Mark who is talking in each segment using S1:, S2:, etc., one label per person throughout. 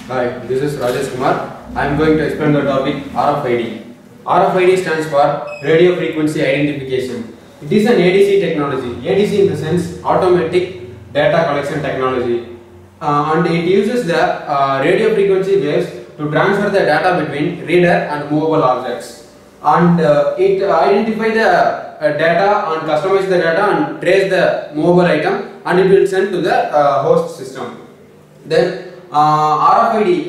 S1: Hi, this is Rajesh Kumar. I am going to explain the topic RFID. RFID stands for Radio Frequency Identification. It is an ADC technology. ADC in the sense automatic data collection technology, and it uses the radio frequency waves to transfer the data between reader and movable objects, and it identify the data and customize the data and trace the movable item, and it will send to the host system. Then RFID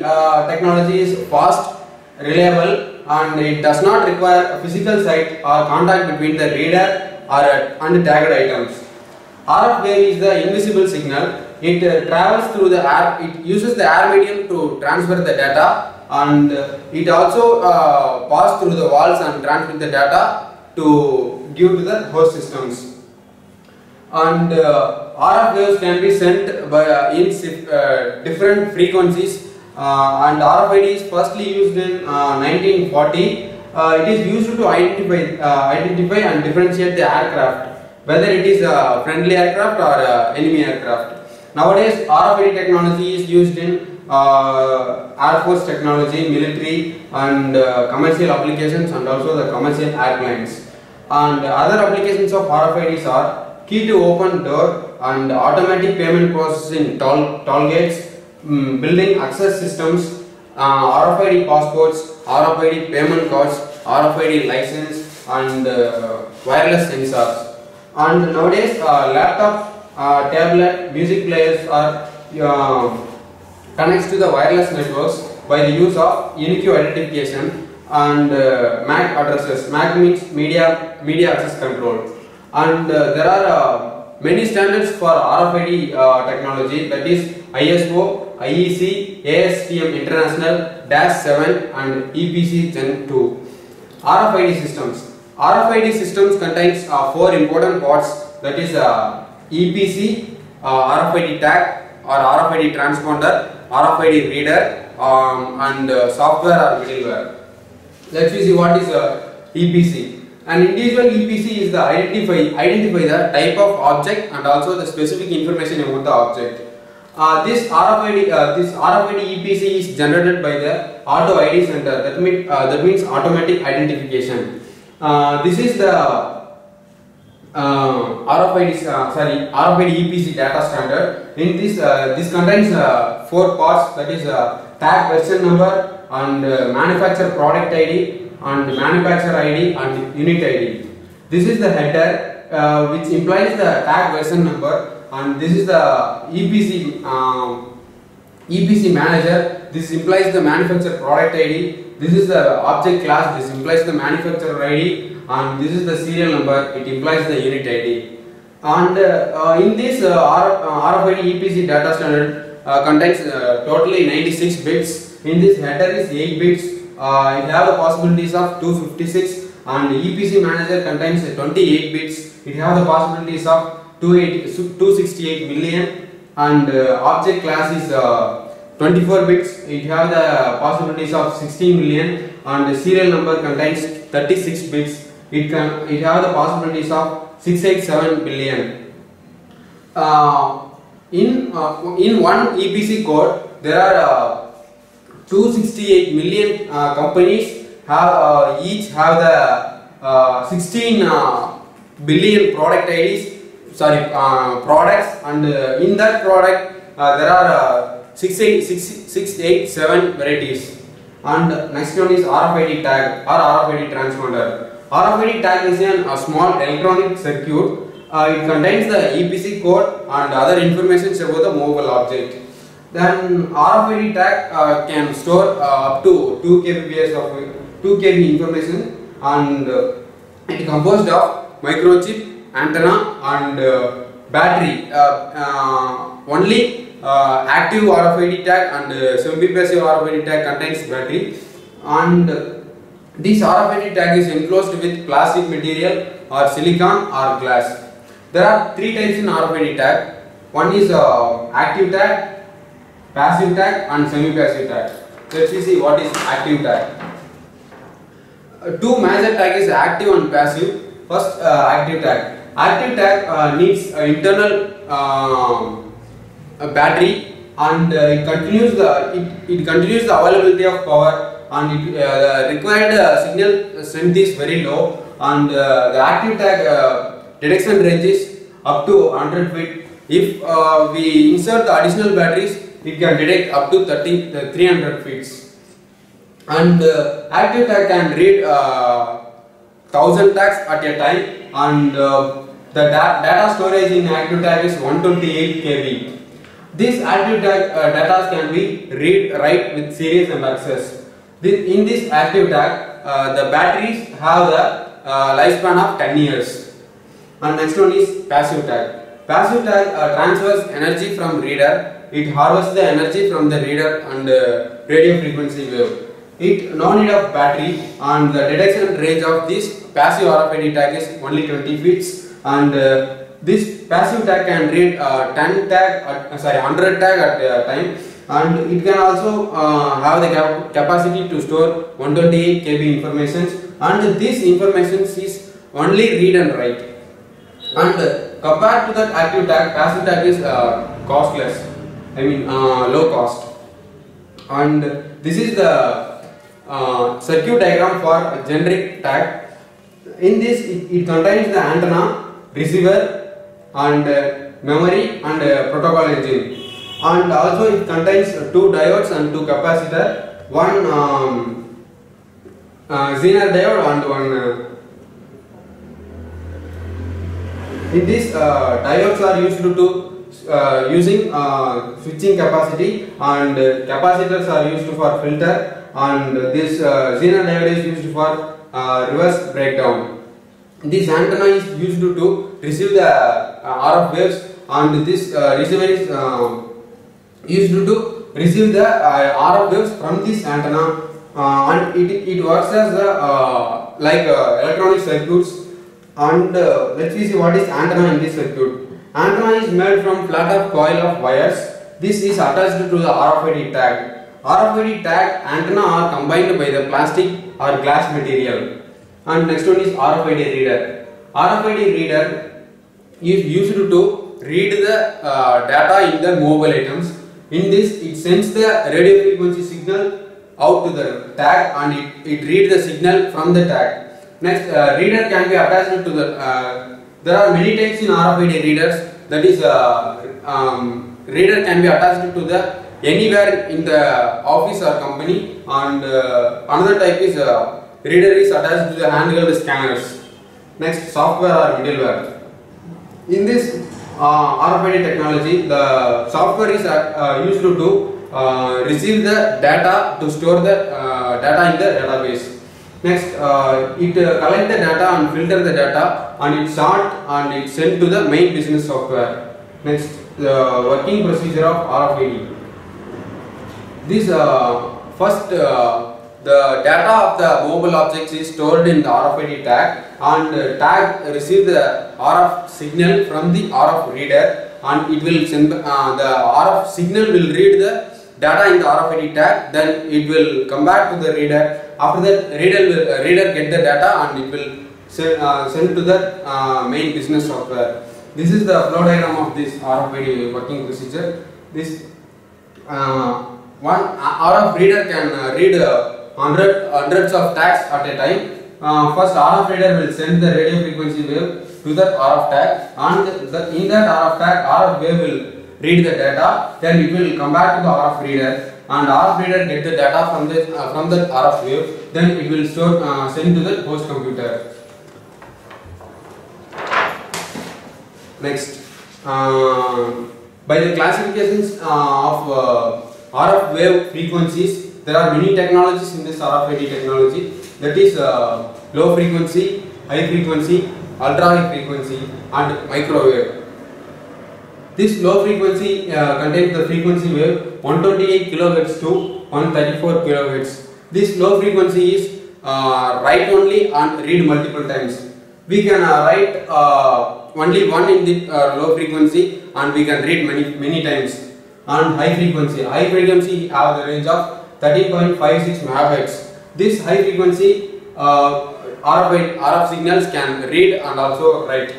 S1: technology is fast, reliable, and it does not require a physical site or contact between the reader and tagged items. RF wave is the invisible signal. It travels through the air. It uses the air medium to transfer the data, and it also passes through the walls and transmit the data to give to the host systems. And RF waves can be sent by in different frequencies, and RFID is firstly used in 1940. It is used to identify and differentiate the aircraft, whether it is a friendly aircraft or enemy aircraft. Nowadays, RFID technology is used in Air Force technology, military, and commercial applications, and also the commercial airplanes. And other applications of RFIDs are key to open door and automatic payment processing, toll gates, building access systems, RFID passports, RFID payment cards, RFID license, and wireless sensors. And nowadays laptop, tablet, music players are connects to the wireless networks by the use of unique identification and MAC addresses. MAC means media access control. And there are many standards for RFID technology, that is ISO, IEC, ASTM International, -7 and EPC Gen 2. RFID systems. RFID systems contains 4 important parts, that is EPC, RFID tag or RFID transponder, RFID reader, and software or middleware. Let's see what is EPC. An individual EPC is the identify the type of object and also the specific information about the object. This RFID EPC is generated by the Auto ID Center. That means automatic identification. This is the RFID EPC data standard. In this contains 4 parts, that is tag version number and manufacturer product ID and manufacturer ID and unit ID. This is the header which implies the tag version number, and this is the EPC manager. This implies the manufacturer product ID. This is the object class. This implies the manufacturer ID, and this is the serial number. It implies the unit ID. And in this RFID EPC data standard contains totally 96 bits. In this header is 8 bits. It has the possibilities of 256, and EPC manager contains 28 bits. It has the possibilities of 268 million, and object class is 24 bits. It has the possibilities of 16 million, and the serial number contains 36 bits. It has the possibilities of 687 billion. In one EPC code, there are 268 million companies each have the 16 billion product IDs, products, and in that product there are 687 varieties. And next one is RFID tag or RFID transponder. RFID tag is a small electronic circuit. It contains the EPC code and other information about the movable object. Then RFID tag can store up to 2 KB information, and it is composed of microchip, antenna, and battery. Only active RFID tag and semi-passive RFID tag contains battery, and this RFID tag is enclosed with plastic material or silicon or glass. There are 3 types in RFID tag. One is active tag, passive tag, and semi-passive tag. Let's see what is active tag. 2 major tag is active and passive. First, active tag. Active tag needs internal battery and it continues the availability of power, and the required signal strength is very low, and the active tag detection range is up to 100 feet. If we insert the additional batteries, it can detect up to 300 feet. And active tag can read 1000 tags at a time, and the data storage in active tag is 128 KB. This active tag data can be read, write with series and access. In this active tag, the batteries have the lifespan of 10 years. And next one is passive tag. Passive tag transfers energy from reader. It harvests the energy from the reader and radio frequency wave. It no need of battery, and the detection range of this passive RFID tag is only 20 feet, and this passive tag can read 100 tag at a time, and it can also have the capacity to store 128 KB information, and this information is only read and write. And compared to that active tag, passive tag is costless, low cost. And this is the circuit diagram for generic tag. In this, it contains the antenna, receiver, and memory and protocol engine, and also it contains two diodes and two capacitor, one Zener diode and one. In this, diodes are used to using switching capacity, and capacitors are used for filter, and this Zener diode is used for reverse breakdown. This antenna is used to receive the RF waves, and this receiver is used to receive the RF waves from this antenna, and it works as like electronic circuits. And let's see what is antenna in this circuit. Antenna is made from flat coil of wires. This is attached to the RFID tag. RFID tag antenna are combined by the plastic or glass material. And next one is RFID reader. RFID reader is used to read the data in the mobile items. In this, it sends the radio frequency signal out to the tag, and it reads the signal from the tag. Next, reader can be attached to the. There are many types in RFID readers. That is, reader can be attached to the anywhere in the office or company, and another type is reader is attached to the handheld scanners. Next, software or middleware. In this RFID technology, the software is used to receive the data to store the data in the database. Next, it collect the data and filter the data, and it sort and it sent to the main business software. Next, the working procedure of RFID. This first the data of the mobile objects is stored in the RFID tag, and tag receive the RF signal from the RF reader, and it will send the RF signal will read the data in the RFID tag. Then it will come back to the reader. After that, reader get the data, and it will send to the main business software. This is the flow diagram of this RFID working procedure. This one RF reader can read hundreds of tags at a time. First, RF reader will send the radio frequency wave to that RF tag, and in that RF tag, RF wave will read the data. Then it will come back to the RF reader, and RF reader get the data from the RF wave. Then it will send to the host computer. Next, by the classifications of RF wave frequencies, there are many technologies in this RFID technology. That is low frequency, high frequency, ultra high frequency, and microwave. This low frequency contains the frequency wave 128 kHz to 134 kHz. This low frequency is write only and read multiple times. We can write only one in the low frequency, and we can read many times. And high frequency have the range of 13.56 MHz. This high frequency RF signals can read and also write.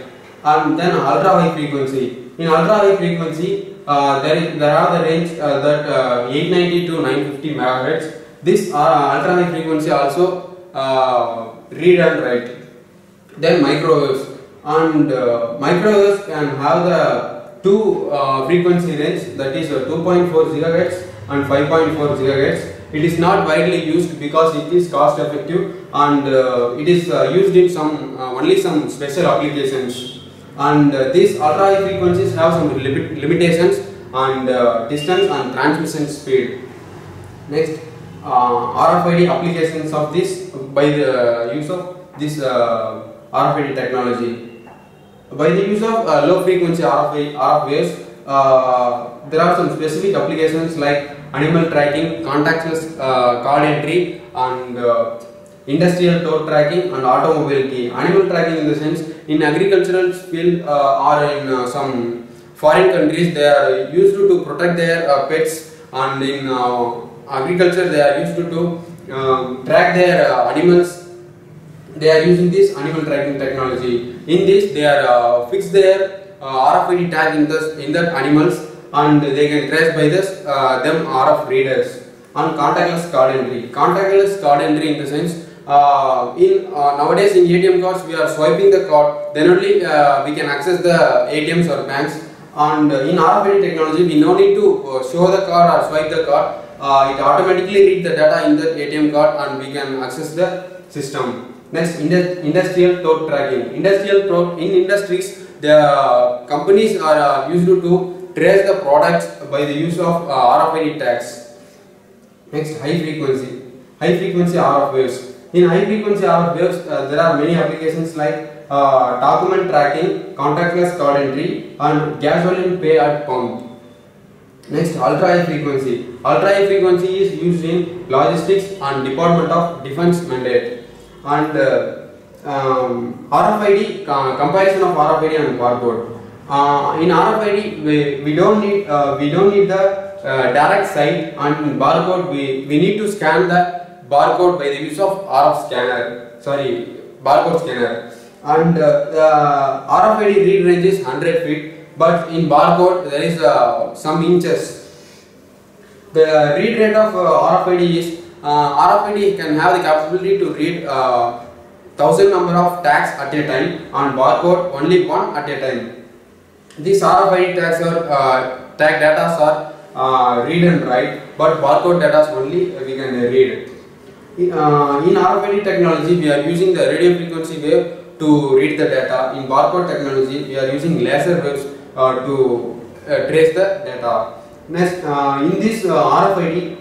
S1: And then ultra high frequency. In ultra high frequency, there are the range that 890 to 950 megahertz. This ultra high frequency also read and write. Then microwaves, and microwaves can have the two frequency range, that is 2.4 gigahertz and 5.4 gigahertz. It is not widely used because it is cost effective, and it is used in some only some special applications. And these ultra high frequencies have some limitations and distance and transmission speed. Next, RFID applications of this by the use of this RFID technology. By the use of low frequency RF waves, there are some specific applications like animal tracking, contactless card entry, and industrial toll tracking and automobile key. Animal tracking in the sense, in agricultural field or in some foreign countries, they are used to protect their pets, and in agriculture they are used to track their animals. They are using this animal tracking technology. In this, they are fix their RFID tag in that animals, and they can trace by this them RF readers. And contactless card entry. Contactless card entry in the sense, nowadays in ATM cards we are swiping the card, then only we can access the ATMs or banks. And in RFID technology, we no need to show the card or swipe the card. It automatically read the data in the ATM card, and we can access the system. Next, industrial toll tracking. In industries, the companies are used to trace the products by the use of RFID tags. Next, high frequency RF waves. In high frequency RF waves, there are many applications like document tracking, contactless card entry, and gasoline pay at pump. Next, ultra high frequency. Ultra high frequency is used in logistics and Department of Defense mandate. And RFID, comparison of RFID and barcode. In RFID, we don't need the direct sight, and in barcode we need to scan the barcode by the use of barcode scanner. And the RFID read range is 100 feet, but in barcode there is some inches. The read rate of RFID is RFID can have the capability to read 1000 number of tags at a time, and barcode only one at a time. These RFID tags or tag data are read and write, but barcode data only we can read. In RFID technology, we are using the radio frequency wave to read the data. In barcode technology, we are using laser waves to trace the data. Next, in this RFID,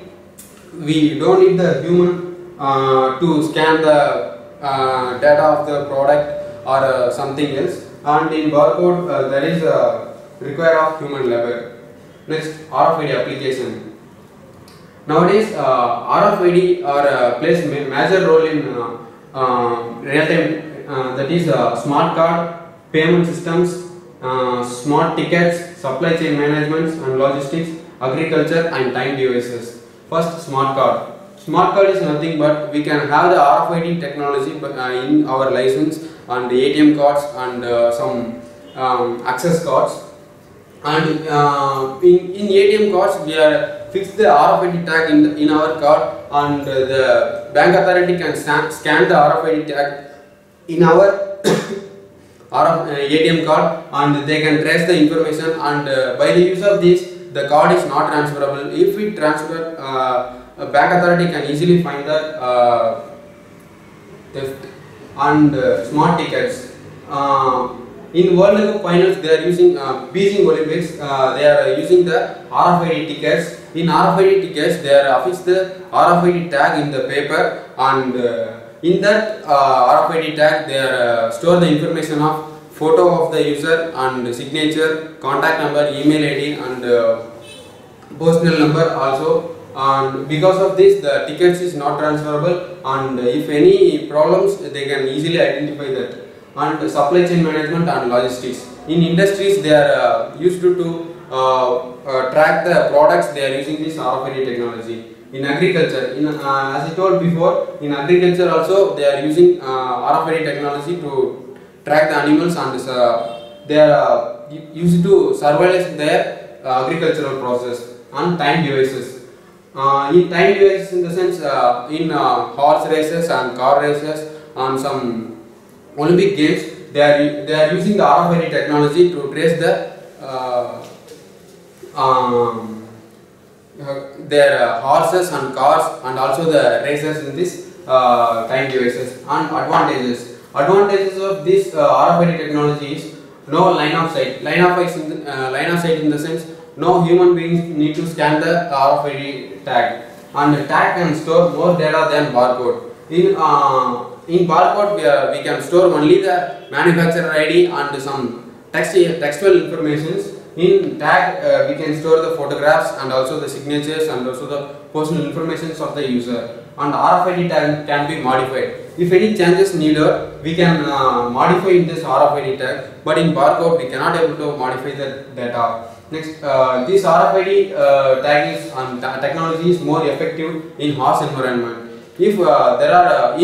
S1: we don't need the human to scan the data of the product or something else, and in barcode there is require of human labor. Next, RFID application. Nowadays, RFID plays major role in real time, that is smart card, payment systems, smart tickets, supply chain management and logistics, agriculture and time devices. First, smart card. Smart card is nothing but we can have the RFID technology in our license and the ATM cards and some access cards. And in ATM cards, we are fixed the RFID tag in our card, and the bank authority can scan the RFID tag in our ATM card, and they can trace the information, and by the use of this, the card is not transferable. If it transfer, a bank authority can easily find the theft. And smart tickets. In World Cup finals, they are using Beijing Olympics. They are using the RFID tickets. In RFID tickets, they are affixed the RFID tag in the paper, and in that RFID tag, they are store the information of photo of the user and signature, contact number, email ID, and personal number also. And because of this, the tickets is not transferable, and if any problems, they can easily identify that. And supply chain management and logistics. In industries, they are used to track the products. They are using this RFID technology. In agriculture, as I told before, in agriculture also they are using RFID technology to track the animals, and they are used to surveillance their agricultural process, and time devices. In time devices, in the sense in horse races and car races and some Olympic games, they are using the RFID technology to trace their horses and cars and also the races in this time devices. And advantages of this RFID technology is no line of sight. Line of sight in the sense no human beings need to scan the RFID tag, and the tag can store more data than barcode. In barcode we can store only the manufacturer ID and some textual informations. In tag we can store the photographs and also the signatures and also the personal information of the user. And RFID tag can be modified. If any changes needed, we can modify in this RFID tag, but in barcode we cannot able to modify the data. Next, this RFID tag is technology is more effective in harsh environment. If there are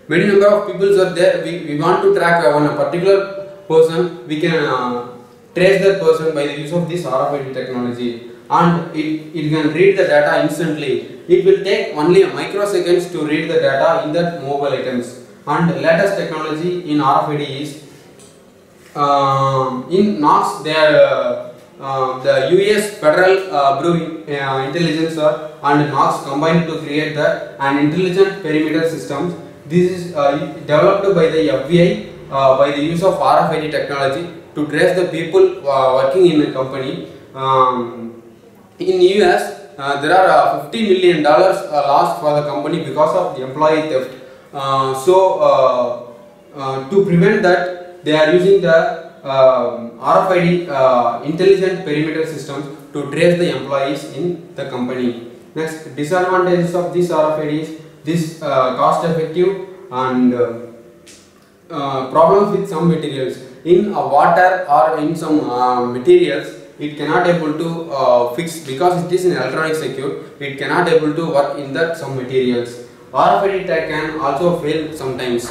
S1: many number of people are there, we want to track on a particular person, we can trace that person by the use of this RFID technology, and it can read the data instantly. It will take only a microseconds to read the data in that mobile items. And the latest technology in RFID is in NOx. The US Federal Bureau Intelligence and NOx combined to create an intelligent perimeter system. This is developed by the FBI by the use of RFID technology to trace the people working in a company. In US, there are $50 million lost for the company because of the employee theft. To prevent that, they are using the RFID intelligent perimeter systems to trace the employees in the company. Next, disadvantages of this RFID is this cost effective and problems with some materials. In water or in some materials, it cannot able to fix because it is an electronic circuit. It cannot able to work in that some materials. RFID tag can also fail sometimes,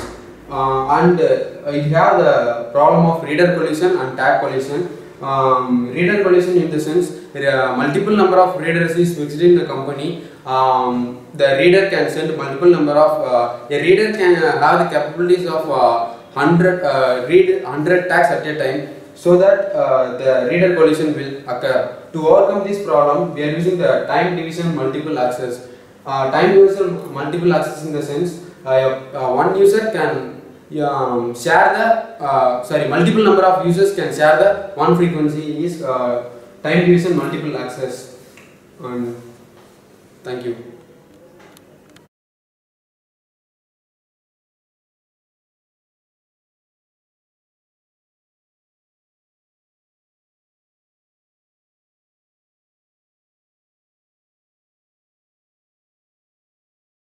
S1: and it have the problem of reader collision and tag collision. Reader collision in the sense multiple number of readers is fixed in the company. The reader can send multiple number of a reader can have the capabilities of 100 read 100 tags at a time, so that the reader collision will occur. To overcome this problem, we are using the time division multiple access. Time division multiple access in the sense one user can share the multiple number of users can share the one frequency is time division multiple access. And thank you.